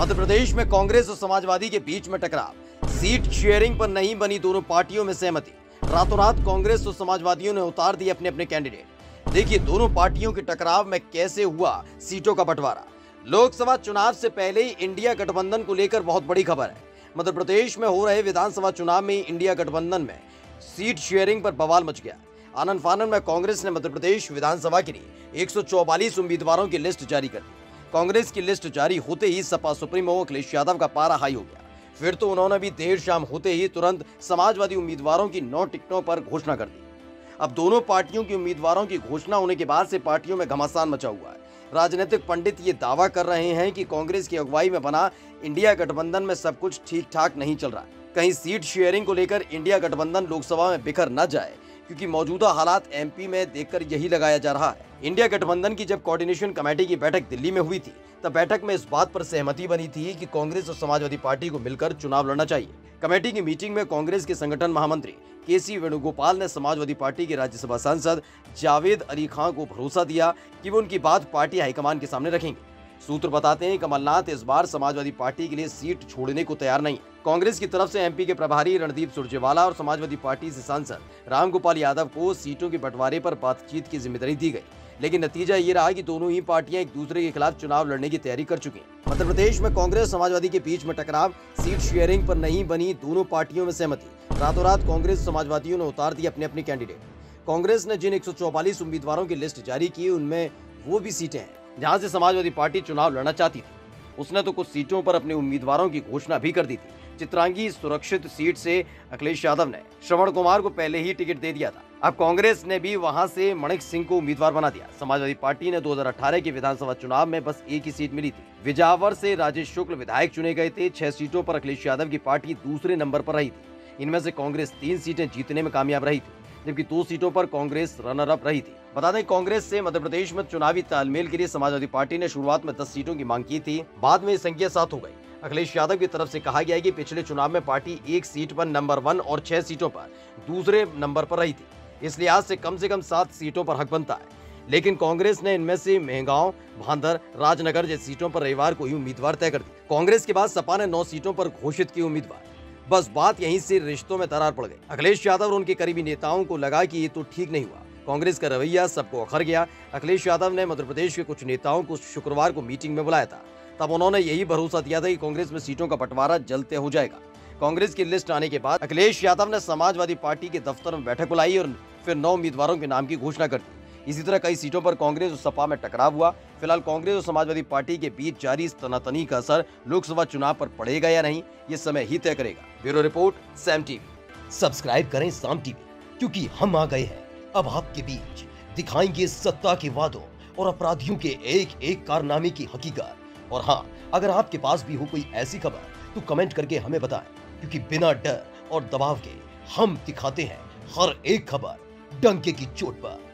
मध्य प्रदेश में कांग्रेस और समाजवादी के बीच में टकराव, सीट शेयरिंग पर नहीं बनी दोनों पार्टियों में सहमति। रातों रात कांग्रेस और समाजवादियों ने उतार दिए अपने अपने कैंडिडेट। देखिए दोनों पार्टियों के टकराव में कैसे हुआ सीटों का बंटवारा। लोकसभा चुनाव से पहले ही इंडिया गठबंधन को लेकर बहुत बड़ी खबर है। मध्य प्रदेश में हो रहे विधानसभा चुनाव में इंडिया गठबंधन में सीट शेयरिंग पर बवाल मच गया। आनन फानन में कांग्रेस ने मध्य प्रदेश विधानसभा के लिए 144 उम्मीदवारों की लिस्ट जारी कर दी। कांग्रेस की लिस्ट जारी होते ही सपा सुप्रीमो अखिलेश यादव का पारा हाई हो गया। फिर तो उन्होंने भी देर शाम होते ही तुरंत समाजवादी उम्मीदवारों की 9 टिकटों पर घोषणा कर दी। अब दोनों पार्टियों की उम्मीदवारों की घोषणा होने के बाद से पार्टियों में घमासान मचा हुआ है। राजनीतिक पंडित ये दावा कर रहे हैं कि कांग्रेस की अगुवाई में बना इंडिया गठबंधन में सब कुछ ठीक ठाक नहीं चल रहा है। कहीं सीट शेयरिंग को लेकर इंडिया गठबंधन लोकसभा में बिखर न जाए, क्योंकि मौजूदा हालात एमपी में देखकर यही लगाया जा रहा है। इंडिया गठबंधन की जब कोऑर्डिनेशन कमेटी की बैठक दिल्ली में हुई थी, तब बैठक में इस बात पर सहमति बनी थी कि कांग्रेस और समाजवादी पार्टी को मिलकर चुनाव लड़ना चाहिए। कमेटी की मीटिंग में कांग्रेस के संगठन महामंत्री केसी वेणुगोपाल ने समाजवादी पार्टी के राज्यसभा सांसद जावेद अली खान को भरोसा दिया कि वो उनकी बात पार्टी हाईकमान के सामने रखेंगे। सूत्र बताते हैं कमलनाथ इस बार समाजवादी पार्टी के लिए सीट छोड़ने को तैयार नहीं। कांग्रेस की तरफ से एमपी के प्रभारी रणदीप सुरजेवाला और समाजवादी पार्टी से सांसद रामगोपाल यादव को सीटों के बंटवारे पर बातचीत की जिम्मेदारी दी गई, लेकिन नतीजा ये रहा कि दोनों ही पार्टियां एक दूसरे के खिलाफ चुनाव लड़ने की तैयारी कर चुकी हैं। मध्य प्रदेश में कांग्रेस समाजवादी के बीच में टकराव, सीट शेयरिंग पर नहीं बनी दोनों पार्टियों में सहमति। रातों रात कांग्रेस समाजवादियों ने उतार दिए अपने अपने कैंडिडेट। कांग्रेस ने जिन 144 उम्मीदवारों की लिस्ट जारी की, उनमें वो भी सीटें हैं जहां से समाजवादी पार्टी चुनाव लड़ना चाहती थी। उसने तो कुछ सीटों पर अपने उम्मीदवारों की घोषणा भी कर दी थी। चित्रांगी सुरक्षित सीट से अखिलेश यादव ने श्रवण कुमार को पहले ही टिकट दे दिया था। अब कांग्रेस ने भी वहां से मणिक सिंह को उम्मीदवार बना दिया। समाजवादी पार्टी ने 2018 के विधानसभा चुनाव में बस एक ही सीट मिली थी। विजावर से राजेश शुक्ल विधायक चुने गए थे। 6 सीटों पर अखिलेश यादव की पार्टी दूसरे नंबर पर रही थी। इनमें से कांग्रेस 3 सीटें जीतने में कामयाब रही थी, जबकि 2 सीटों पर कांग्रेस रनर अप रही थी। बता दें कांग्रेस से मध्य प्रदेश में चुनावी तालमेल के लिए समाजवादी पार्टी ने शुरुआत में 10 सीटों की मांग की थी, बाद में संख्या 7 हो गई। अखिलेश यादव की तरफ से कहा गया है कि पिछले चुनाव में पार्टी 1 सीट पर नंबर 1 और 6 सीटों पर दूसरे नंबर पर रही थी, इसलिए आज से कम 7 सीटों पर हक बनता है। लेकिन कांग्रेस ने इनमें से मेहगांव, भांदर, राजनगर जैसी सीटों पर रविवार को ही उम्मीदवार तय कर दी। कांग्रेस के बाद सपा ने 9 सीटों पर घोषित की उम्मीदवार। बस बात यहीं से रिश्तों में दरार पड़ गई। अखिलेश यादव और उनके करीबी नेताओं को लगा कि ये तो ठीक नहीं हुआ। कांग्रेस का रवैया सबको अखर गया। अखिलेश यादव ने मध्य प्रदेश के कुछ नेताओं को शुक्रवार को मीटिंग में बुलाया था। तब उन्होंने यही भरोसा दिया था कि कांग्रेस में सीटों का बंटवारा जल्द तय हो जाएगा। कांग्रेस की लिस्ट आने के बाद अखिलेश यादव ने समाजवादी पार्टी के दफ्तर में बैठक बुलाई और फिर 9 उम्मीदवारों के नाम की घोषणा कर दी। इसी तरह कई सीटों पर कांग्रेस और सपा में टकराव हुआ। फिलहाल कांग्रेस और समाजवादी पार्टी के बीच जारी इस तनातनी का असर लोकसभा चुनाव पर पड़ेगा या नहीं, ये समय ही तय करेगा। Bureau report, Sam TV. Subscribe करें साम टीवी, क्योंकि हम आ गए हैं अब आपके बीच। दिखाएंगे सत्ता के वादों और अपराधियों के एक एक कारनामे की हकीकत। और हाँ, अगर आपके पास भी हो कोई ऐसी खबर तो कमेंट करके हमें बताएं, क्योंकि बिना डर और दबाव के हम दिखाते हैं हर एक खबर डंके की चोट पर।